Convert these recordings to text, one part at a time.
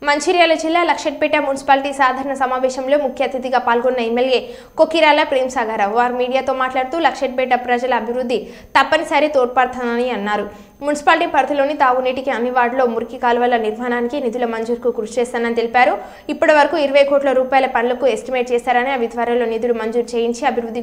మంచిర్యాల జిల్లా లక్షట్పేట మున్సిపాలిటీ సాధారణ సమావేశంలో ముఖ్య అతిథిగా పాల్గొన్న ఎమ్మెల్యే కొకిరాల ప్రేమ్సాగరరావు వారు మీడియాతో మాట్లాడుతూ లక్షట్పేట ప్రజల అభివృద్ధి తప్పనిసరి తోడ్పడుతుందని అన్నారు. మున్సిపాలిటీ పరిధిలోని తాగునీటికి అన్ని వార్డుల్లో మురికి కాలువల నిర్మాణానికి నిధుల మంజూరుకు కృషి చేస్తానని తెలిపారు. ఇప్పటి వరకు 20 కోట్ల రూపాయల పనులకు ఎస్టిమేట్ చేశారని అవి త్వరలో నిధులు మంజూరు చేయించి అభివృద్ధి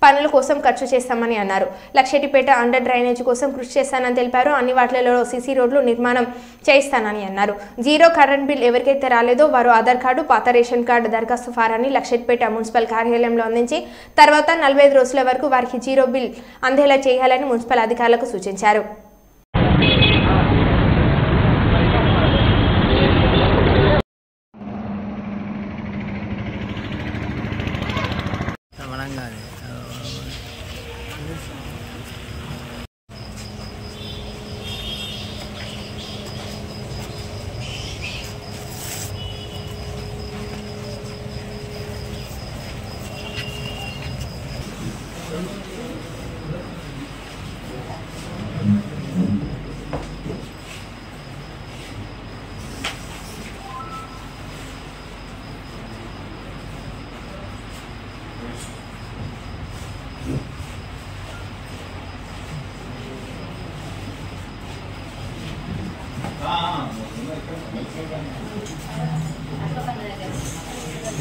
పనుల కోసం ఖర్చు చేస్తామని అన్నారు. లక్షట్పేట అండర్ డ్రైనేజ్ కోసం కృషి చేస్తానని తెలిపారు. అన్ని వార్డులలో సీసీ రోడ్లు నిర్మాణం చేయిస్తానని అన్నారు. జీరో కరెంట్ బిల్ ఎవరికైతే రాలేదో వారు ఆధార్ కార్డు, పాత రేషన్ కార్డు దరఖాస్తు ఫారాన్ని లక్షట్పేట మున్సిపల్ కార్యాలయంలో అందించి తర్వాత 45 రోజుల వరకు వారికి జీరో బిల్ అందేలా చేయాలని మున్సిపల్ అధికారులకు సూచించారు.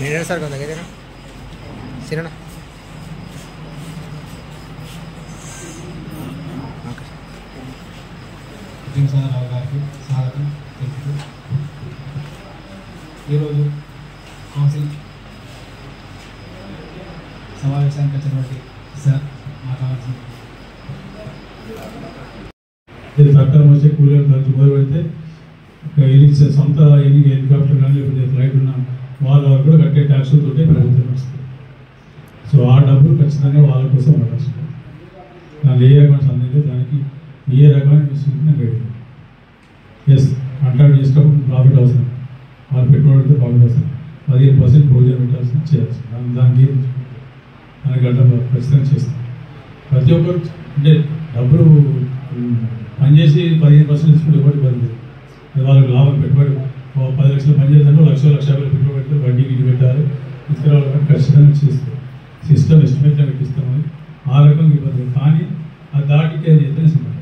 नीरज सर कौन देना सिरना రావు గారికి స్వాగతం తెలుపుతూ ఈరోజు కౌన్సిల్ సమావేశానికి వచ్చినటువంటి సార్ మాట్లాడాల్సింది సర్కారం వచ్చే కూలీలు ఖర్చు మొదలుపెడితే సొంత ఎన్ని హెలికాప్టర్ కానీ లేకపోతే ఫ్లైట్ ఉన్న వాళ్ళ కూడా కట్టే ట్యాక్సులతో ప్రభుత్వం వస్తుంది. సో ఆ డబ్బులు ఖచ్చితంగా వాళ్ళ కోసం వాడాల్సి దాని ఏ రకమైన సందేహం దానికి ఏ రకమైన డిస్ట్రిబ్యూషన్ రెడీ. ఎస్ కాంట్రాక్ట్ చేసుకున్నప్పుడు ప్రాఫిట్ అవసరం, వాళ్ళు పెట్టుబడితే ప్రాఫిట్ అవసరం. 15% ప్రొవిజన్ పెట్టాల్సిన చేయాల్సి దానికి ఖచ్చితంగా చేస్తాం. ప్రతి ఒక్కరు అంటే డబ్బులు పనిచేసి 15% తీసుకుంటే ఎవరు ఇబ్బంది లేదు. వాళ్ళకి లాభం పెట్టుబడి 10 లక్షలు పనిచేద్దాం, 1,00,000 పెట్టుబడి పెడితే వడ్డీకి ఇది పెట్టాలి, తీసుకురావాలి ఖచ్చితంగా చేస్తాం. సిస్టమ్ ఎస్టిమేట్లో పెట్టిస్తామని ఆ రకంగా ఇబ్బంది. కానీ ఆ దాటికి అది ఎత్తేసింది